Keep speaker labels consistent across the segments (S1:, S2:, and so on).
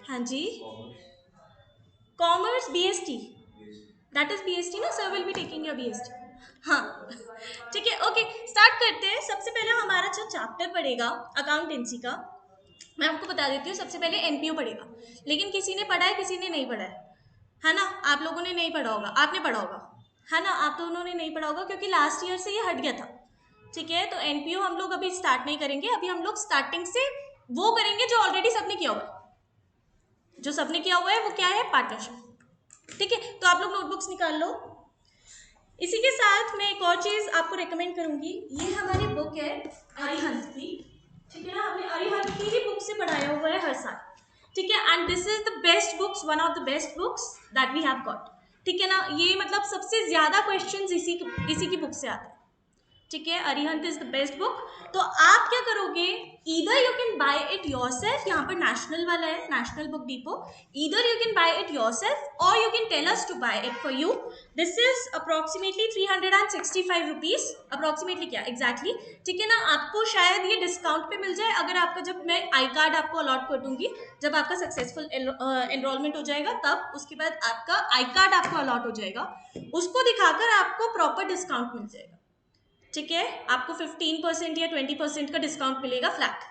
S1: हाँ जी, commerce BST, that is BST ना sir, will be taking your BST. हाँ ठीक है, ओके स्टार्ट करते हैं। सबसे पहले हमारा जो चैप्टर पड़ेगा अकाउंटेंसी का, मैं आपको बता देती हूँ। सबसे पहले एनपीओ पड़ेगा, लेकिन किसी ने पढ़ा है किसी ने नहीं पढ़ा है ना? आप लोगों ने नहीं पढ़ा होगा, आपने पढ़ा होगा है ना? आप दोनों ने नहीं पढ़ा होगा क्योंकि लास्ट ईयर से ये हट गया था। ठीक है, तो एनपीओ हम लोग अभी स्टार्ट नहीं करेंगे, अभी हम लोग स्टार्टिंग से वो करेंगे जो ऑलरेडी सबने किया हुआ है। जो सबने किया हुआ है वो क्या है? पार्टनरशिप। ठीक है, तो आप लोग नोटबुक्स निकाल लो। इसी के साथ मैं एक और चीज आपको रेकमेंड करूंगी, ये हमारी बुक है अरिहंत की। ठीक है ना, हमने अरिहंत की ही बुक से पढ़ाया हुआ है हर साल। ठीक है, and this is the best books, one of the best books that we have got. ठीक है ना, ये मतलब सबसे ज्यादा क्वेश्चंस इसी की बुक से आते हैं। ठीक है, Arihant is the best book. तो आप क्या करोगे, either you can buy it yourself, यहाँ पर नेशनल वाला है, national book depot. Either you can buy it yourself और you can tell us to buy it for you. This is approximately 365 rupees, approximately क्या एग्जैक्टली ठीक है ना। आपको शायद ये डिस्काउंट पे मिल जाए अगर आपका, जब मैं आई कार्ड आपको अलॉट कर दूंगी, जब आपका सक्सेसफुल एनरोलमेंट हो जाएगा, तब उसके बाद आपका आई कार्ड आपको अलॉट हो जाएगा, उसको दिखाकर आपको प्रॉपर डिस्काउंट मिल जाएगा। ठीक है, आपको 15% या 20% का डिस्काउंट मिलेगा फ्लैट।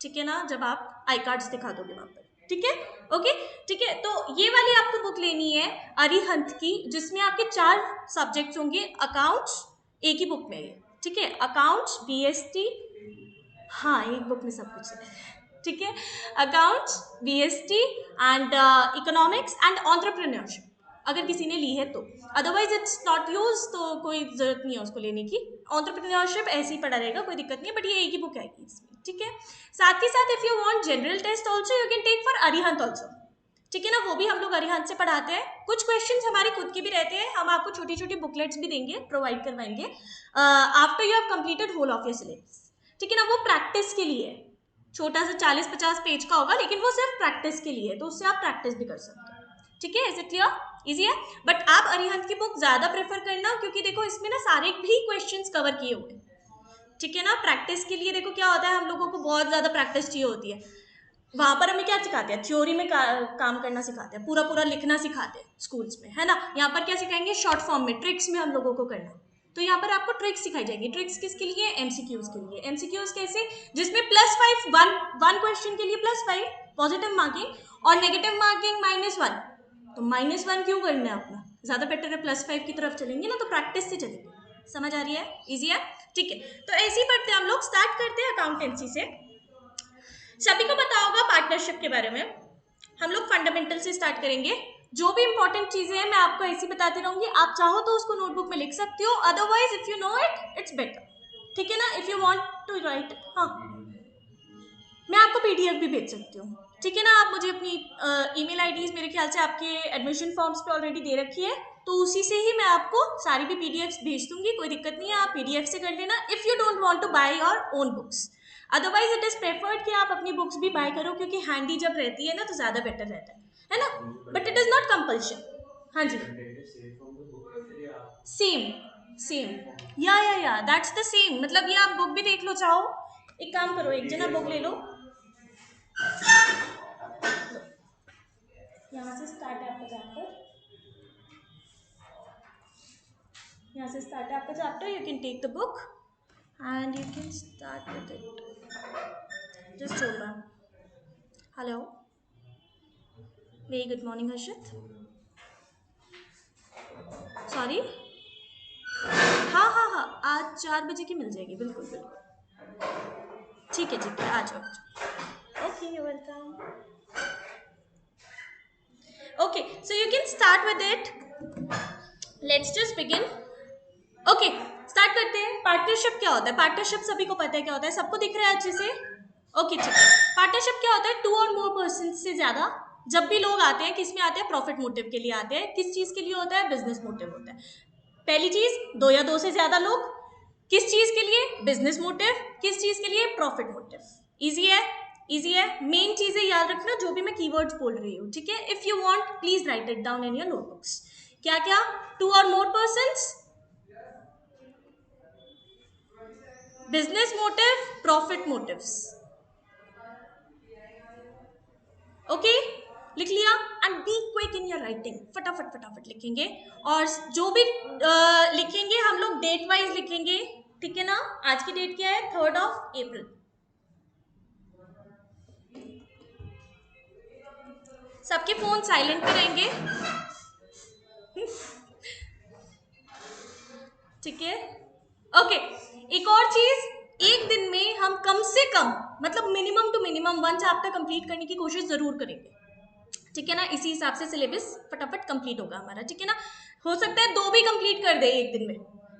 S1: ठीक है ना, जब आप आई कार्ड्स दिखा दोगे वहां पर। ठीक है, ओके ठीक है। तो ये वाली आपको बुक लेनी है अरिहंत की, जिसमें आपके 4 सब्जेक्ट्स होंगे। अकाउंट्स एक ही बुक में है, ठीक है, अकाउंट्स बीएसटी, हाँ एक बुक में सब कुछ है। ठीक है, accounts BST and economics and entrepreneurship, अगर किसी ने ली है तो। अदरवाइज इट्स नॉट यूज, तो कोई जरूरत नहीं है उसको लेने की। एंटरप्रेन्योरशिप ऐसे ही पढ़ा रहेगा, कोई दिक्कत नहीं है, बट ये एक ही बुक आएगी इसमें। ठीक है, साथ ही साथ if you want general test also you can take for Arihant also. ठीक है ना, वो भी हम लोग अरिहंत से पढ़ाते हैं। कुछ क्वेश्चंस हमारे खुद के भी रहते हैं, हम आपको छोटी छोटी बुकलेट्स भी देंगे, प्रोवाइड करवाएंगे after you have completed whole of your syllabus. ठीक है ना, वो प्रैक्टिस के लिए, छोटा सा 40-50 पेज का होगा, लेकिन वो सिर्फ प्रैक्टिस के लिए, तो उससे आप प्रैक्टिस भी कर सकते हो। ठीक है, इज इट क्लियर? इजी है। बट आप अरिहंत की बुक ज्यादा प्रेफर करना, क्योंकि देखो इसमें ना सारे भी क्वेश्चंस कवर किए हुए। ठीक है ना, प्रैक्टिस के लिए देखो क्या होता है, हम लोगों को बहुत ज्यादा प्रैक्टिस चाहिए होती है। वहां पर हमें क्या सिखाते हैं, थ्योरी में काम करना सिखाते हैं, पूरा पूरा लिखना सिखाते हैं स्कूल्स में, है ना। यहाँ पर क्या सिखाएंगे, शॉर्ट फॉर्म में, ट्रिक्स में हम लोगों को करना। तो यहाँ पर आपको ट्रिक्स सिखाई जाएगी। ट्रिक्स किसके लिए? एमसीक्यूज के लिए। एमसीक्यूज कैसे? जिसमें +5, वन क्वेश्चन के लिए +5 पॉजिटिव मार्किंग और नेगेटिव मार्किंग -1। तो -1 क्यों करना है अपना, ज्यादा बेटर है +5 की तरफ चलेंगे ना, तो प्रैक्टिस से चलेंगे। समझ आ रही है? इजी है। ठीक है, तो ऐसे ही पढ़ते हैं हम लोग। स्टार्ट करते हैं अकाउंटेंसी से। सभी को पता होगा पार्टनरशिप के बारे में। हम लोग फंडामेंटल से स्टार्ट करेंगे। जो भी इंपॉर्टेंट चीजें हैं मैं आपको ऐसी बताती रहूंगी, आप चाहो तो उसको नोटबुक में लिख सकते हो, otherwise if you know it it's better. ठीक है ना, if you want to write, हाँ मैं आपको पीडीएफ भी भेज सकती हूँ। ठीक है ना, आप मुझे अपनी ईमेल आईडीज मेरे ख्याल से आपके एडमिशन फॉर्म्स पे ऑलरेडी दे रखी है, तो उसी से ही मैं आपको सारी भी पीडीएफ भेज दूंगी, कोई दिक्कत नहीं है, आप पीडीएफ से कर लेना if you don't want to buy your own books. Otherwise it is preferred कि आप अपनी बुक्स भी बाय करो, क्योंकि हैंडी जब रहती है ना तो ज्यादा बेटर रहता है ना, but it is not compulsion. हाँ जी, सेम सेम, या दैट्स द सेम, मतलब ये आप बुक भी देख लो चाहो। एक काम करो, एक जना बुक ले लो, यहाँ से स्टार्ट है आपका चैप्टर, यहाँ से स्टार्ट है आपका chapter, you can take the book and you can start with it. Just hold on. Hello, very good morning Harshit. Sorry, हाँ हाँ हाँ, आज 4 बजे की मिल जाएगी, बिल्कुल बिल्कुल। ठीक है, आ जाओ। Okay, you welcome. Okay, so you can start with it. Let's just begin. Okay, start करते हैं। पार्टनरशिप क्या होता है? पार्टनरशिप सभी को पता है क्या होता है, सबको दिख रहा है अच्छे से? ओके ठीक है। पार्टनरशिप क्या होता है? 2 और मोर पर्सन से ज्यादा जब भी लोग आते हैं, किस में आते हैं? प्रॉफिट मोटिव के लिए आते हैं। किस चीज के लिए होता है? बिजनेस मोटिव होता है। पहली चीज, 2 या 2 से ज्यादा लोग किस चीज के लिए? Business motive. किस चीज के लिए? Profit motive. इजी है, इजी है। मेन चीजें याद रखना जो भी मैं कीवर्ड्स बोल रही हूँ, ठीक है। If you want please write it down in your notebooks. क्या क्या? 2 और more persons, business motive, profit motives. Okay, लिख लिया and be quick in your writing, फटाफट फटाफट लिखेंगे और जो भी लिखेंगे हम लोग डेट वाइज लिखेंगे, ठीक है ना। आज की डेट क्या है, 3rd of April। सबके फोन साइलेंट पे रहेंगे, ठीक है। ओके, एक और चीज, एक दिन में हम कम से कम मतलब minimum to minimum 1 chapter complete करने की कोशिश जरूर करेंगे, ठीक है ना। इसी हिसाब से सिलेबस फटाफट कंप्लीट होगा हमारा, ठीक है ना। हो सकता है 2 भी कंप्लीट कर दे एक दिन में,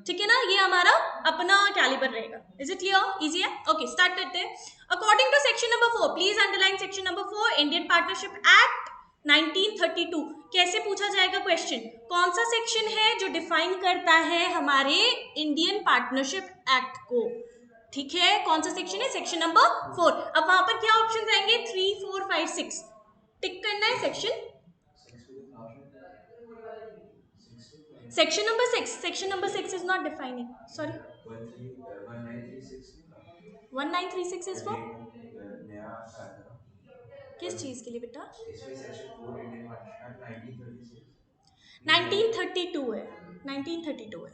S1: ठीक है ना। ये हमारा अपना कैलिबर रहेगा। इज इट क्लियर, इजी है। ओके स्टार्ट करते हैं। According to section number 4, please underline section number 4, Indian partnership act 1932। कैसे पूछा जाएगा क्वेश्चन, कौन सा सेक्शन है जो डिफाइन करता है हमारे इंडियन पार्टनरशिप एक्ट को, ठीक है। कौन सा सेक्शन है, सेक्शन नंबर 4। अब वहां पर क्या ऑप्शन आएंगे, 3, 4, 5, 6 टिक करना है section, section number 6, section number 6 is not defining, sorry. 1936 is for किस चीज के लिए बेटा, 1932 है, 1932 है।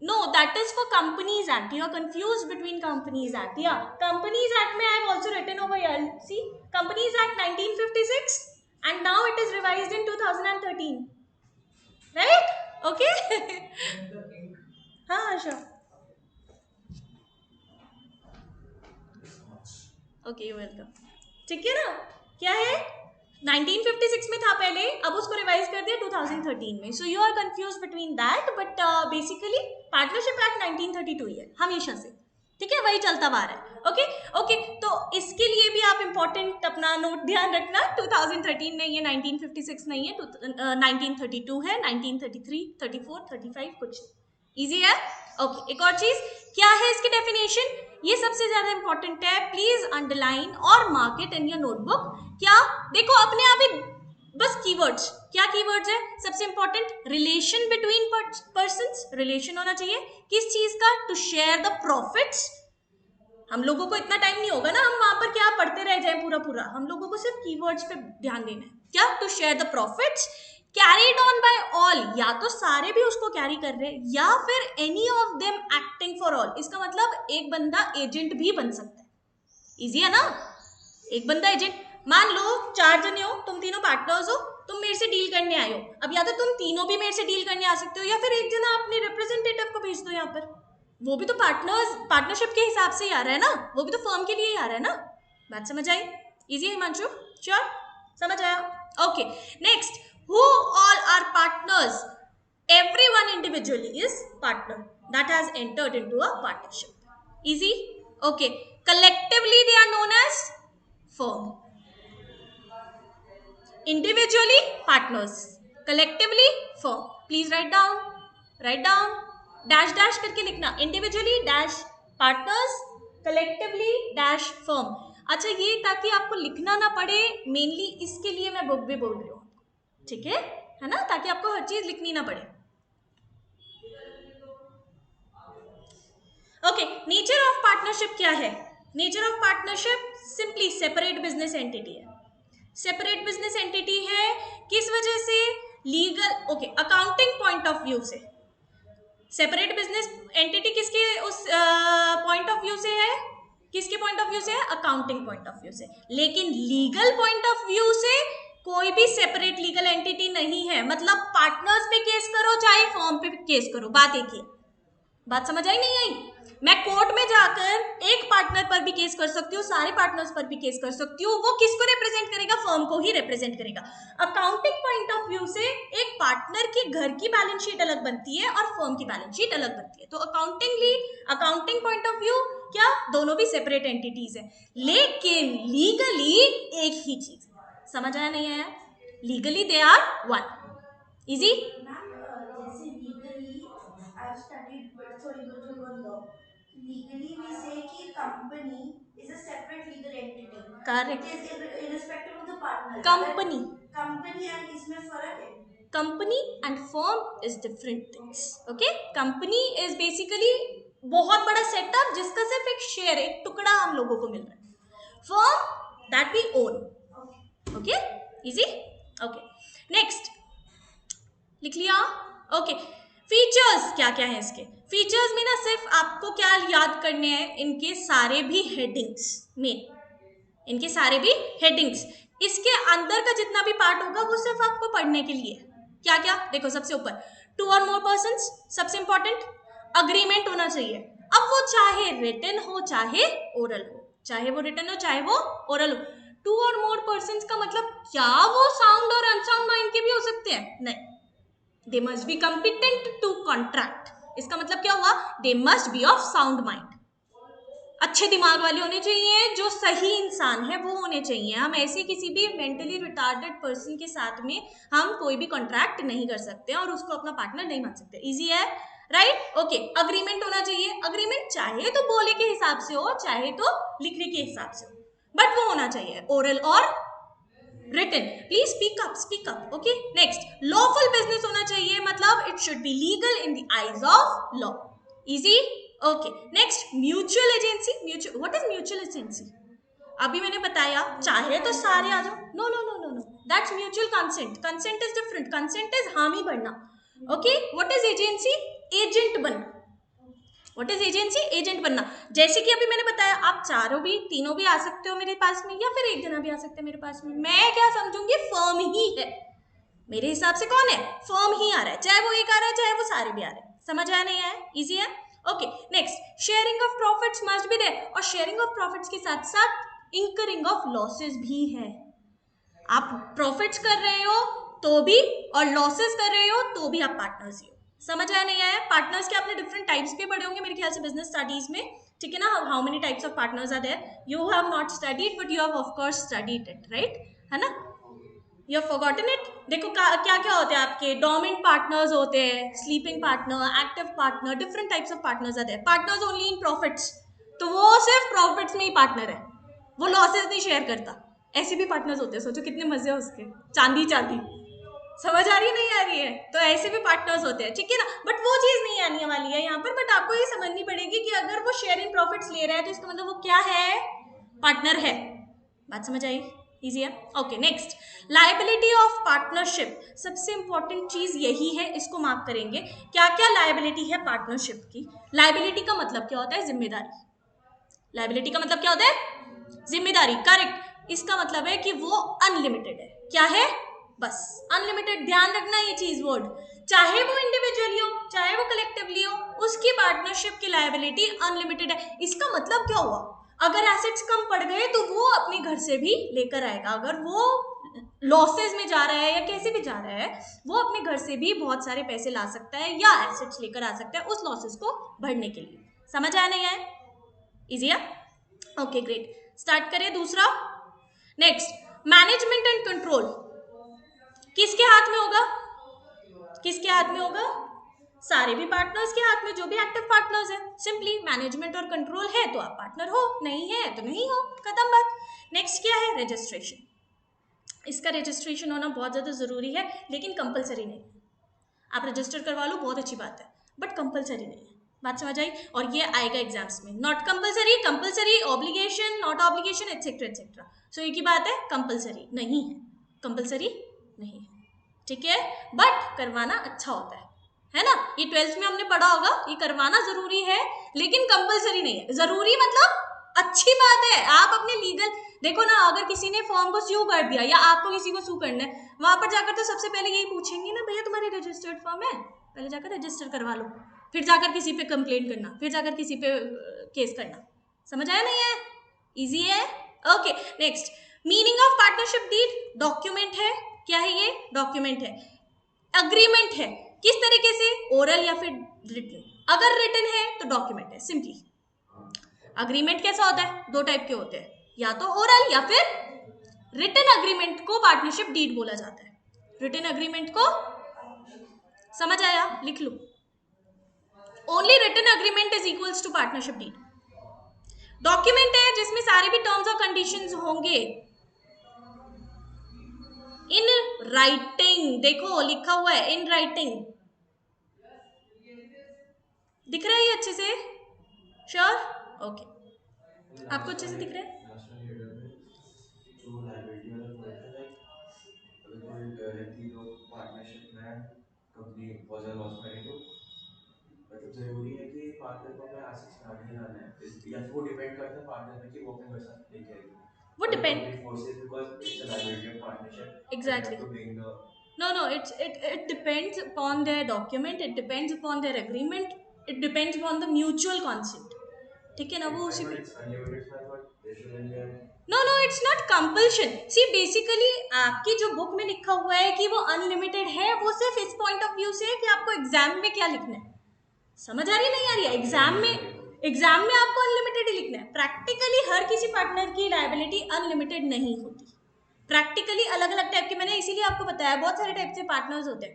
S1: No, that is for Companies Act. You are confused between Companies Act. Yeah, Companies Act में I have also written over here. See, Companies Act 1956 and now it is revised in 2013. Right? Okay? हाँ sure. Okay, you're welcome. ठीक है ना, क्या है 1956 में था पहले, अब उसको रिवाइज कर दिया 2013 में। So you are confuse between that, but basically partnership act 1932 ही है हमेशा से, ठीक है, वही चलता आ रहा है। ओके ओके, तो इसके लिए भी आप इंपॉर्टेंट अपना नोट ध्यान रखना, 2013 नहीं है, 1956 नहीं है, 1932 है, 1933, 34, 35 कुछ इजी है। ओके, एक और चीज क्या है इसकी डेफिनेशन, ये सबसे ज्यादा इंपॉर्टेंट है, प्लीज अंडरलाइन और mark it in your notebook. क्या देखो अपने आप ही बस कीवर्ड्स, क्या कीवर्ड्स है सबसे important, relation between persons, relation होना चाहिए किस चीज का, टू शेयर द प्रॉफिट्स। हम लोगों को इतना टाइम नहीं होगा ना हम वहां पर क्या पढ़ते रह जाए पूरा पूरा, हम लोगों को सिर्फ कीवर्ड्स पे ध्यान देना है। क्या, to share the profits carried on by all, या तो सारे भी उसको कैरी कर रहे हैं या फिर any of them acting for all. इसका मतलब एक बंदा एजेंट भी बन सकता है, इजी है ना। एक बंदा एजेंट, मान लो 4 जने हो, तुम तीनों पार्टनर्स हो, तुम मेरे से डील करने आए हो, अब या तो तुम तीनों भी मेरे से डील करने आ सकते हो या फिर एक जना अपने रिप्रेजेंटेटिव को भेज दो यहाँ पर, वो भी तो पार्टनरशिप के हिसाब से ही आ रहा है ना, वो भी तो फर्म के लिए ही आ रहा है ना। बात समझ आई, इजी है हिमांशु, श्योर समझ आया। Okay next, who all are partners, everyone individually is partner that has entered into a partnership, easy। okay, collectively they are known as firm, individually partners, collectively firm। please write down dash dash करके लिखना, individually dash partners, collectively dash firm। अच्छा ये ताकि आपको लिखना ना पड़े, mainly इसके लिए मैं बुक भी बोल रही हूँ, ठीक है ना, ताकि आपको हर चीज लिखनी ना पड़े। ओके, नेचर ऑफ पार्टनरशिप क्या है, nature of partnership simply separate business entity है, सेपरेट बिजनेस एंटिटी है, किस वजह से, legal, okay accounting point of view से सेपरेट बिजनेस एंटिटी किसके उस पॉइंट ऑफ व्यू से है, किसके पॉइंट ऑफ व्यू से है, अकाउंटिंग पॉइंट ऑफ व्यू से। लेकिन लीगल पॉइंट ऑफ व्यू से कोई भी सेपरेट लीगल एंटिटी नहीं है, मतलब पार्टनर्स पे केस करो चाहे फर्म पे केस करो, बात एक ही है। बात समझ आई नहीं आई, मैं कोर्ट में जाकर एक पार्टनर पर भी केस कर सकती हूँ, सारे पार्टनर्स पर भी केस कर सकती हूँ, वो किसको रिप्रेजेंट करेगा, फर्म को ही रिप्रेजेंट करेगा। अकाउंटिंग पॉइंट ऑफ व्यू से एक पार्टनर के घर की बैलेंस शीट अलग बनती है और फर्म की बैलेंस शीट अलग बनती है, तो अकाउंटिंग पॉइंट ऑफ व्यू क्या, दोनों भी सेपरेट एंटिटीज है, लेकिन लीगली एक ही चीज। समझ आया नहीं आया, legally they are one, easy.
S2: जैसे legally I've studied sorry Durgan law. Legally we say कि company is a separate legal entity.
S1: Correct.
S2: It is irrespective of the partners.
S1: Company.
S2: Company and इसमें फर्क है.
S1: Company and firm is different things. Okay? Company is basically बहुत बड़ा setup जिसका सिर्फ एक share, एक टुकड़ा हम लोगों को मिल रहा है। Firm that we own.
S2: Okay.
S1: Okay, easy. Okay, next लिख लिया. ओके, फीचर्स क्या क्या है इसके. फीचर्स में ना सिर्फ आपको क्या याद करने हैं, इनके सारे भी हेडिंग्स में, इनके सारे भी हेडिंग्स, इसके अंदर का जितना भी पार्ट होगा वो सिर्फ आपको पढ़ने के लिए. क्या क्या देखो, सबसे ऊपर 2 or more persons, सबसे इंपॉर्टेंट. अग्रीमेंट होना चाहिए. अब वो चाहे रिटन हो चाहे ओरल हो, चाहे वो रिटन हो चाहे वो ओरल हो. 2 or more persons का मतलब क्या वो साउंड और अनसाउंड माइंड के भी हो सकते हैं? नहीं. They must be competent to contract. इसका मतलब क्या हुआ? They must be of sound mind. अच्छे दिमाग वाले होने चाहिए, जो सही इंसान है वो होने चाहिए. हम ऐसे किसी भी मेंटली रिटार्डेड पर्सन के साथ में हम कोई भी कॉन्ट्रैक्ट नहीं कर सकते और उसको अपना पार्टनर नहीं मान सकते. इजी है, राइट. ओके, अग्रीमेंट होना चाहिए. अग्रीमेंट चाहे तो बोले के हिसाब से हो चाहे तो लिखने के हिसाब से हो, बट वो होना चाहिए ओरल और written. Please speak up, speak up. Okay, next lawful business होना चाहिए, मतलब it should be legal in the eyes of law. Easy. Okay, next mutual agency. Mutual, what is mutual agency? अभी मैंने बताया चाहे तो सारे आ जाओ. No no no no no, that's mutual consent. Consent is different. Consent is हामी भरना. Okay, what is agency? Agent बनना. What is agency? एजेंट बनना. जैसे कि अभी मैंने बताया, आप चारों भी तीनों भी आ सकते हो मेरे पास में, या फिर एक जना भी आ सकते हैं मेरे पास में. मैं क्या समझूंगी, फर्म ही है. मेरे हिसाब से कौन है? फर्म ही आ रहा है, चाहे वो एक आ रहा है चाहे वो सारे भी आ रहे हैं. समझ आया नहीं आया? इजी है. Okay, next sharing of profits must be there. और शेयरिंग ऑफ प्रॉफिट्स के साथ साथ इंकरिंग ऑफ लॉसेस भी है. आप प्रॉफिट्स कर रहे हो तो भी, और लॉसेस कर रहे हो तो भी आप पार्टनर्स ही हो. समझ आया नहीं आया? पार्टनर्स के आपने डिफरेंट टाइप्स पे पढ़े होंगे मेरे ख्याल से बिजनेस स्टडीज में. ठीक है ना? How many types of partners are there? You have not studied but you have of course studied it, right? है ना? You have forgotten it. देखो क्या क्या होते हैं आपके. डोमिनेंट पार्टनर्स होते हैं, sleeping partner, active partner, different types of partners आते हैं. पार्टनर्स ओनली इन प्रॉफिट्स, तो वो सिर्फ प्रॉफिट्स में ही पार्टनर है, वो लॉसेस नहीं शेयर करता. ऐसे भी पार्टनर्स होते हैं, सोचो कितने मजे हैं उसके. चांदी चांदी. समझ आ रही है नहीं आ रही है? तो ऐसे भी पार्टनर्स होते हैं, ठीक है ना? बट वो चीज नहीं आने वाली है यहाँ पर. बट आपको ये समझनी पड़ेगी कि अगर वो शेयर इन प्रॉफिट्स ले रहा है तो इसका मतलब वो क्या है? पार्टनर है. बात समझ आई? इजी है. Okay, next liability of partnership. सबसे इंपॉर्टेंट चीज यही है, इसको मार्क करेंगे. क्या क्या लायबिलिटी है पार्टनरशिप की? लायबिलिटी का मतलब क्या होता है? जिम्मेदारी. लायबिलिटी का मतलब क्या होता है? जिम्मेदारी. करेक्ट. इसका मतलब है कि वो अनलिमिटेड है. क्या है? बस अनलिमिटेड. ध्यान रखना ये चीज वर्ड. चाहे वो इंडिविजुअली हो चाहे वो कलेक्टिवली हो, उसकी पार्टनरशिप की लायबिलिटी अनलिमिटेड है. इसका मतलब क्या हुआ? अगर एसेट्स कम पड़ गए तो वो अपने घर से भी लेकर आएगा. अगर वो लॉसेस में जा रहा है या कैसे भी जा रहा है, वो अपने घर से भी बहुत सारे पैसे ला सकता है या एसेट्स लेकर आ सकता है उस लॉसेस को भरने के लिए. समझ आया नहीं आया? इजी है. Okay, great. स्टार्ट करें दूसरा. Next management and control. किसके हाथ में होगा? किसके हाथ में होगा? सारे भी पार्टनर्स के हाथ में, जो भी एक्टिव पार्टनर्स है. सिंपली मैनेजमेंट और कंट्रोल है तो आप पार्टनर हो, नहीं है तो नहीं हो, खत्म बात. नेक्स्ट क्या है? रजिस्ट्रेशन. इसका रजिस्ट्रेशन होना बहुत ज्यादा जरूरी है, लेकिन कंपलसरी नहीं. आप रजिस्टर करवा लो, बहुत अच्छी बात है, बट कंपलसरी नहीं है. बात समझ आई? और ये आएगा एग्जाम्स में. Not compulsory, compulsory, obligation, not obligation, etcetera etcetera. So एक ही बात है, कंपलसरी नहीं है. कंपलसरी नहीं है, ठीक है? बट करवाना अच्छा होता है ना? ये 12th में हमने पढ़ा होगा, ये करवाना जरूरी है लेकिन कंपलसरी नहीं है. जरूरी मतलब अच्छी बात है. आप अपने लीगल, देखो ना, अगर किसी ने फॉर्म को स्यू कर दिया या आपको किसी को सू करना है, वहां पर जाकर तो सबसे पहले यही पूछेंगे ना, भैया तुम्हारी रजिस्टर्ड फॉर्म है? पहले जाकर रजिस्टर करवा लो, फिर जाकर किसी पे कंप्लेंट करना, फिर जाकर किसी पे केस करना. समझ आया नहीं है? इजी है. Okay, next meaning of partnership deed. Document है. क्या है ये? डॉक्यूमेंट है. अग्रीमेंट है. किस तरीके से? ओरल या फिर रिटन. अगर रिटन है तो डॉक्यूमेंट है, सिंपली. अग्रीमेंट कैसा होता है? 2 टाइप के होते हैं, या तो ओरल या फिर रिटन. अग्रीमेंट को पार्टनरशिप डीड बोला जाता है. रिटन अग्रीमेंट को, समझ आया? लिख लो. Only written agreement is equals to partnership deed. Document है जिसमें सारे भी टर्म्स और कंडीशंस होंगे इन राइटिंग. देखो लिखा हुआ है इन राइटिंग. दिख रहा है ये अच्छे से? श्योर? ओके, आपको अच्छे से दिख रहा है? वो depend exactly No, no, it depends upon their document, it depends upon their agreement, it depends upon the mutual consent. ठीक है ना, वो उसी पे. No no, it's not compulsion. See basically आपकी जो बुक में लिखा हुआ है कि वो अनलिमिटेड है, वो सिर्फ इस पॉइंट ऑफ व्यू से है कि आपको एग्जाम में क्या लिखना है. समझ आ रही है नहीं आ रही है? एग्जाम में आपको अनलिमिटेड ही लिखना है. प्रैक्टिकली हर किसी पार्टनर की लायबिलिटी अनलिमिटेड नहीं होती. प्रैक्टिकली अलग अलग टाइप के, मैंने इसीलिए आपको बताया बहुत सारे टाइप से पार्टनर्स होते हैं.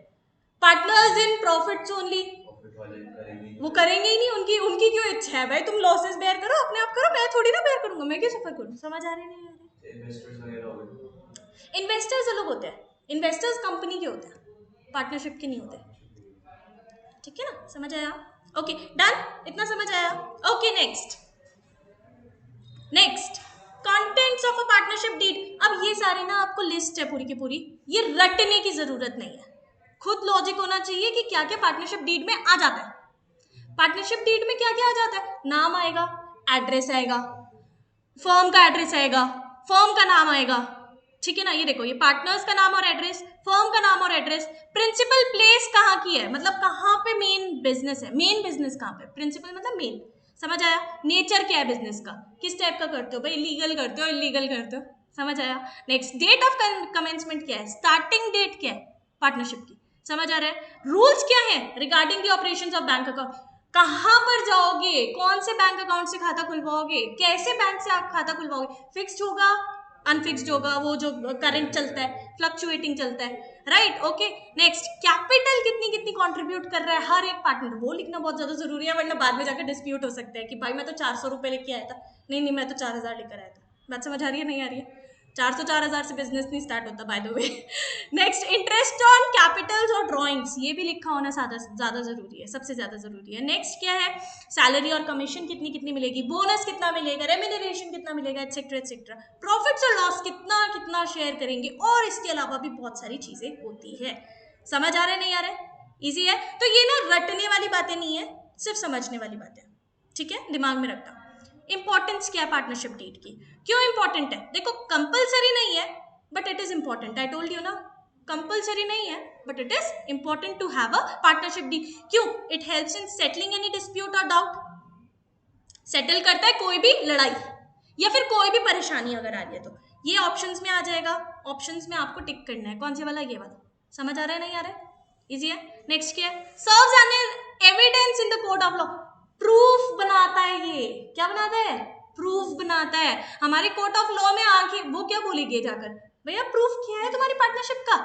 S1: पार्टनर्स इन प्रॉफिट्स ओनली, वो करेंगे ही नहीं. उनकी उनकी क्यों इच्छा है भाई, तुम लॉसेस बेयर करो अपने आप करो, मैं थोड़ी ना बेयर करूंगा, मैं क्यों सफर करूँ. समझ आ रही नहीं आ रही? इन्वेस्टर्स अलग होते हैं. इन्वेस्टर्स कंपनी के होते हैं, पार्टनरशिप के नहीं होते. ठीक है ना, समझ आया? ओके डन, इतना समझ आया. Okay next. Next, contents of a partnership deed. अब ये सारे ना आपको लिस्ट है पूरी की पूरी, ये रटने की जरूरत नहीं है. खुद लॉजिक होना चाहिए कि क्या क्या पार्टनरशिप डीड में आ जाता है. पार्टनरशिप डीड में क्या क्या आ जाता है? नाम आएगा, एड्रेस आएगा, फर्म का एड्रेस आएगा, फर्म का नाम आएगा. ठीक है ना, ये देखो, ये पार्टनर्स का नाम और एड्रेस, फर्म का नाम और एड्रेस, प्रिंसिपल प्लेस कहाँ की है, मतलब कहाँ पे मेन बिजनेस है, मेन बिजनेस कहाँ पे, प्रिंसिपल मतलब मेन. समझ आया? नेचर क्या है बिजनेस का, किस टाइप का करते हो भाई, लीगल करते हो इलीगल करते हो. समझ आया? नेक्स्ट, डेट ऑफ कमेंसमेंट क्या है, स्टार्टिंग डेट क्या है पार्टनरशिप की. समझ आ रहा है? रूल्स क्या है regarding the operations of bank account, कहां पर जाओगे, कौन से बैंक अकाउंट से खाता खुलवाओगे, कैसे बैंक से आप खाता खुलवाओगे, फिक्स्ड होगा अनफिक्स्ड होगा, वो जो करंट चलता है फ्लक्चुएटिंग चलता है. Right, okay. नेक्स्ट, कैपिटल कितनी कितनी कंट्रीब्यूट कर रहा है हर एक पार्टनर, वो लिखना बहुत ज्यादा जरूरी है, वरना बाद में जाकर डिस्प्यूट हो सकता है कि भाई मैं तो 400 रुपए लेके आया था. नहीं नहीं, मैं तो 4000 लेकर आया था. बात समझ आ रही है नहीं आ रही है? 400 4000 से बिजनेस नहीं स्टार्ट होता by the way. Next, interest on Capitals और ड्रॉइंग्स, ये भी लिखा होना ज्यादा जरूरी है, सबसे ज्यादा जरूरी है. नेक्स्ट क्या है, सैलरी और कमीशन कितनी कितनी मिलेगी, बोनस कितना मिलेगा, रेम्यूनरेशन कितना मिलेगा, एक्सेट्रा एक्सेट्रा, प्रॉफिट्स और लॉस कितना कितना शेयर करेंगे, और इसके अलावा भी बहुत सारी चीजें होती है. समझ आ रहा है नहीं आ रहा है? इजी है. तो ये ना रटने वाली बातें नहीं है, सिर्फ समझने वाली बातें. ठीक है, दिमाग में रखता. इंपॉर्टेंस क्या है पार्टनरशिप डीड की, क्यों इंपॉर्टेंट है? देखो, कंपलसरी नहीं है but it is important. I told you ना, कंपलसरी नहीं है but it is important to have a partnership deed. क्यों? It helps in settling any dispute और डाउट. सेटल करता है कोई भी लड़ाई या फिर कोई भी परेशानी अगर आ रही है तो. ये ऑप्शंस में आ जाएगा, ऑप्शंस में आपको टिक करना है, कौन से वाला, ये वाला. समझ आ रहा है नहीं आ रहा है? इजी है. नेक्स्ट क्या है, serves an evidence in the court of law. Proof बनाता है, ये क्या बनाता है, प्रूफ बनाता है. हमारे कोर्ट ऑफ लॉ में आके वो क्या बोलेगी जाकर, भैया प्रूफ क्या है तुम्हारी पार्टनरशिप का,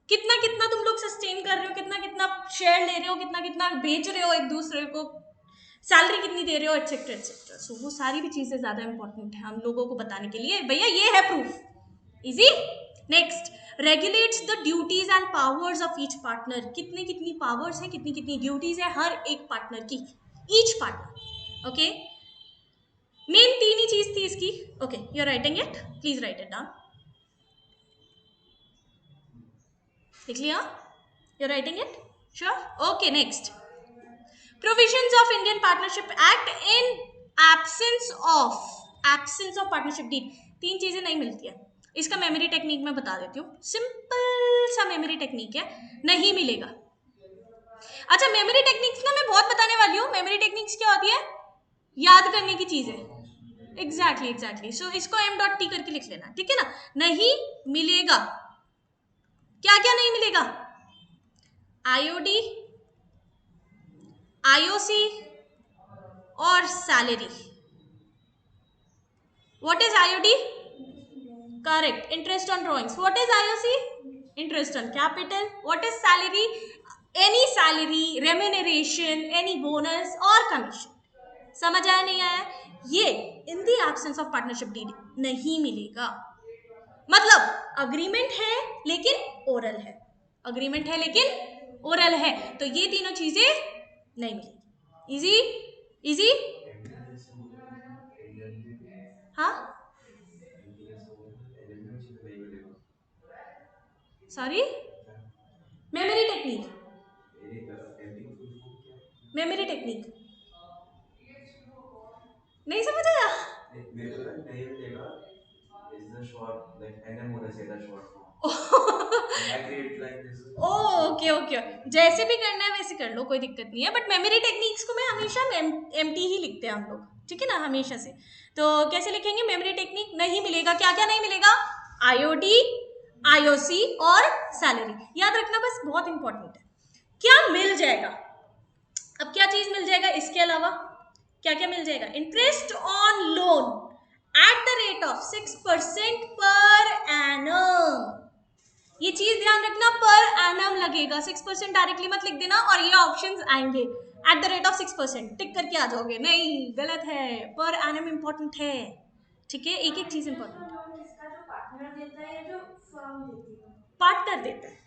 S1: कितना कितना तुम लोग सस्टेन कर रहे हो, कितना कितना शेयर ले रहे हो, कितना कितना बेच रहे हो एक दूसरे को, सैलरी कितनी दे रहे हो, एक्सेट्रा एक्सेट्रा. सो वो सारी भी चीजें ज्यादा इंपॉर्टेंट है हम लोगों को बताने के लिए, भैया ये है proof. Easy. Next, regulates the duties and powers of each partner. कितनी कितनी पावर्स है, कितनी कितनी ड्यूटीज है हर एक पार्टनर की, ईच पार्टनर. ओके, मेन तीन ही चीज थी इसकी. Okay, you are writing it, please write it down. लिख लिया? You are writing it? Sure. Okay next, provisions of Indian partnership act in absence of partnership deed. तीन चीजें नहीं मिलती है. इसका मेमोरी टेक्निक मैं बता देती हूँ, सिंपल सा मेमोरी टेक्निक है, नहीं मिलेगा. अच्छा, मेमोरी टेक्निक्स ना मैं बहुत बताने वाली हूँ. मेमोरी टेक्निक्स क्या होती है, याद करने की चीज है. Exactly exactly. सो इसको एम डॉट टी करके लिख लेना, ठीक है ना. नहीं मिलेगा, क्या क्या नहीं मिलेगा, आईओडी, आईओसी और salary. What is IOD? Correct, interest on drawings. What is IOC? Interest on capital. What is salary? Any salary, remuneration, any bonus और कमीशन. समझ आया नहीं आया? ये in the absence of partnership deed नहीं मिलेगा. मतलब अग्रीमेंट है लेकिन ओरल है, अग्रीमेंट है लेकिन ओरल है, तो ये तीनों चीजें नहीं मिलेगी. Easy easy. हाँ, sorry, memory technique, memory technique. नहीं समझ आया?
S3: मेरे को ना नहीं मिलेगा, is the short like NM होना चाहिए था short form. Like I create like this.
S1: Okay okay, जैसे भी करना है वैसे कर लो, कोई दिक्कत नहीं है, बट मेमोरी टेक्निक्स को मैं हमेशा एमटी ही लिखते हैं हम लोग, ठीक है ना, हमेशा से। तो कैसे लिखेंगे? मेमोरी टेक्निक नहीं मिलेगा, क्या क्या नहीं मिलेगा? आईओडी, आईओसी और सैलरी, याद रखना बस, बहुत इंपॉर्टेंट है। क्या मिल जाएगा? अब क्या चीज मिल जाएगा इसके अलावा? क्या क्या मिल जाएगा? Interest on loan at the rate of 6% per annum. ये चीज ध्यान रखना, पर एनम लगेगा, 6% डायरेक्टली मत लिख देना, और ये ऑप्शंस आएंगे एट द रेट ऑफ 6%, टिक करके आ जाओगे, नहीं गलत है, पर एनम इंपॉर्टेंट है, ठीक है, एक एक चीज इंपॉर्टेंट।
S2: लोन किसका, जो पार्टनर देता है या जो फर्म देती है?
S1: पार्टनर देता है।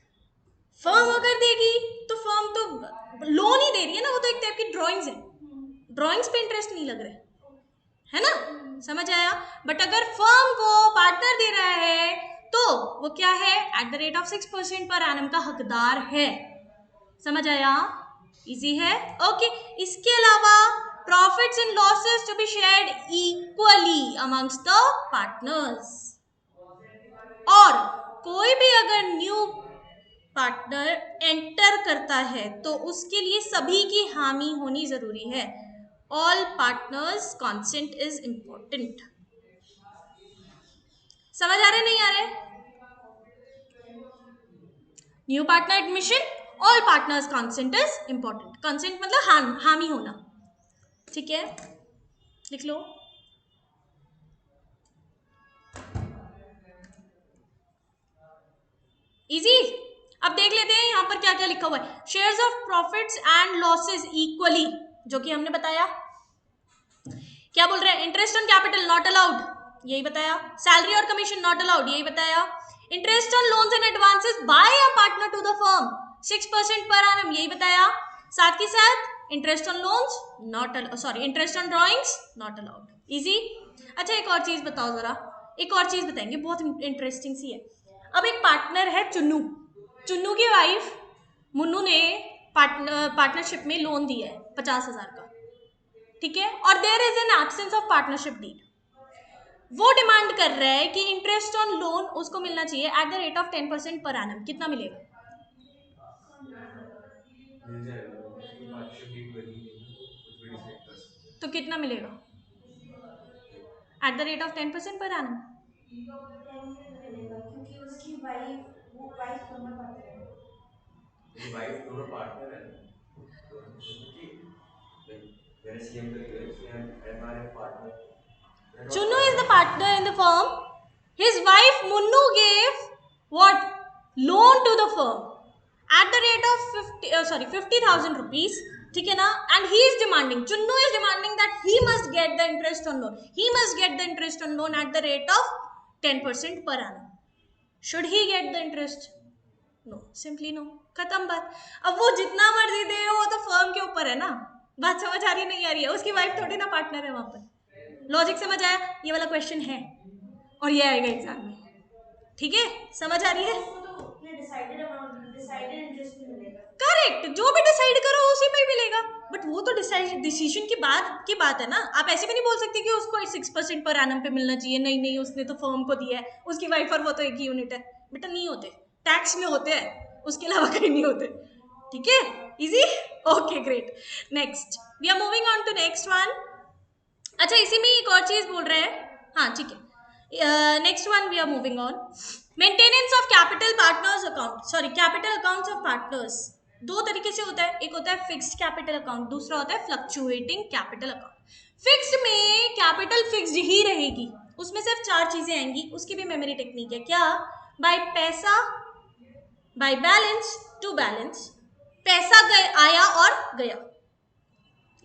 S1: फर्म अगर देगी तो फर्म तो लोन ही दे रही है ना, वो तो एक टाइप की ड्रॉइंग्स है, ड्रॉइंग्स पे इंटरेस्ट नहीं लग रहा है ना, समझ आया? बट अगर फर्म को पार्टनर दे रहा है तो वो क्या है? At the rate of 6% per annum का हकदार है, समझ आया? इजी है, ओके। इसके अलावा profits and losses to be shared equally amongst the partners, और कोई भी अगर न्यू पार्टनर एंटर करता है तो उसके लिए सभी की हामी होनी जरूरी है, all partners consent is important. समझ आ रहे नहीं आ रहे? New partner admission, all partners consent is important, consent मतलब हामी होना, ठीक है, लिख लो। इजी। अब देख लेते हैं यहाँ पर क्या क्या लिखा हुआ है। Shares of profits and losses equally, जो कि हमने बताया, क्या बोल रहे हैं? Interest on capital not allowed, यही बताया। सैलरी और कमीशन नॉट अलाउड, यही बताया। Interest on loans and advances by a partner to the firm 6% per annum, यही बताया। साथ के साथ interest on loans not, sorry interest on drawings not allowed. Easy. अच्छा एक और चीज बताओ जरा, एक और चीज बताएंगे, बहुत इंटरेस्टिंग सी है। अब एक पार्टनर है चुन्नू, चुन्नू की वाइफ मुन्नू ने पार्टनरशिप में लोन दिया है 50,000 का, ठीक है, और there is an absence of partnership deed. वो डिमांड कर रहा है कि इंटरेस्ट ऑन लोन उसको मिलना चाहिए at the rate of 10% per annum, कितना मिलेगा?
S3: मिल जाएगा, क्योंकि पार्टनरशिप डीड बनी नहीं है तो कुछ भी डिसाइड कर सकते हैं।
S1: तो कितना मिलेगा at the rate of 10% per annum?
S2: 10 क्यों मिलेगा, क्योंकि उसकी वाइफ, वो वाइफ दोनों पार्टनर है।
S3: मेरी वाइफ दोनों पार्टनर है ना, दोनों, क्योंकि like मैंने सीएम का लिया है, CM MRF partner, they're not
S1: Chunnu is the
S3: partners.
S1: partner in the firm. His wife Munnu gave what? Loan to the firm at the rate of 50,000 rupees. ठीक है ना? And he is demanding, Chunnu is demanding that he must get the interest on loan. He must get the interest on loan at the rate of 10% per annum. Should he get the interest? No, simply no, खत्म बात। अब वो जितना मर्जी दे, वो तो firm के ऊपर है ना। बात समझ आ रही नहीं आ रही है? उसकी वाइफ थोड़ी ना पार्टनर है वहां पर। लॉजिक समझ आया? ये वाला क्वेश्चन है और ये आएगा एग्जाम में, ठीक है, समझ आ रही है?
S2: उसने डिसाइडेड अमाउंट, डिसाइडेड इंटरेस्ट नहीं मिलेगा।
S1: करेक्ट, जो भी डिसाइड करो उसी पे ही मिलेगा, बट वो तो डिसीजन की बात है ना। आप ऐसे भी नहीं बोल सकते कि उसको 6% पर एनम पे मिलना चाहिए, नहीं नहीं उसने तो फर्म को दिया है, उसकी वाइफ और वो तो एक ही यूनिट है। बेटा नहीं होते, टैक्स में होते हैं, उसके अलावा कहीं नहीं होते, ठीक है, easy, okay great. Next we are moving on to next one. अच्छा इसी में एक और चीज बोल रहे हैं, हाँ ठीक है, next one we are moving on. Maintenance of capital partners account, sorry capital accounts of partners दो तरीके से होता है, एक होता है फिक्स्ड कैपिटल अकाउंट, दूसरा होता है फ्लक्चुएटिंग कैपिटल अकाउंट। फिक्स्ड में कैपिटल फिक्स्ड ही रहेगी, उसमें सिर्फ 4 चीजें आएंगी, उसकी भी मेमोरी टेक्निक है, क्या? बाय पैसा, बाय बैलेंस, टू बैलेंस, पैसा आया और गया,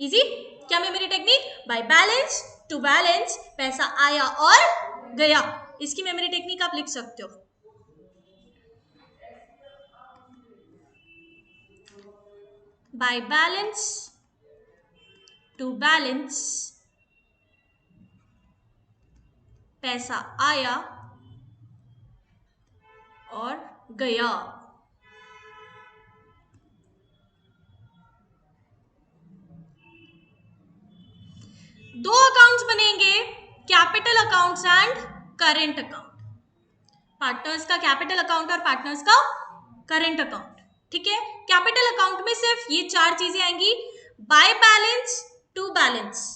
S1: इजी। क्या memory technique? By balance, to balance, पैसा आया और गया, इसकी मेमोरी टेक्निक आप लिख सकते हो। बाय बैलेंस, टू बैलेंस, पैसा आया और गया। दो अकाउंट्स बनेंगे capital accounts and current account. Partners का कैपिटल अकाउंट और पार्टनर्स का करेंट अकाउंट। ठीक है, कैपिटल अकाउंट में सिर्फ ये 4 चीजें आएंगी, बाय बैलेंस, टू बैलेंस।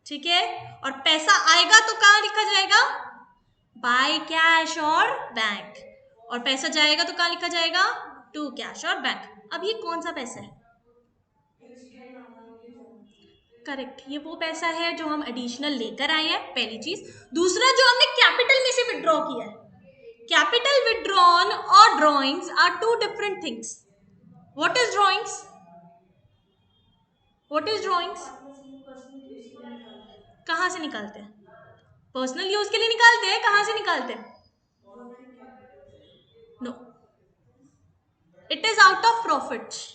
S1: ठीक है, और पैसा आएगा तो कहां लिखा जाएगा, बाय कैश और बैंक, और पैसा जाएगा तो कहां लिखा जाएगा, टू कैश और बैंक। अब ये कौन सा पैसा है, करेक्ट, ये वो पैसा है जो हम एडिशनल लेकर आए हैं, पहली चीज। दूसरा, जो हमने कैपिटल में से विड्रॉ किया है। कैपिटल विड्रॉन और drawings are two different things. What is drawings, what is drawings, कहां से निकालते हैं, पर्सनल यूज के लिए निकालते हैं, कहां से निकालते हैं, no, it is out of profits.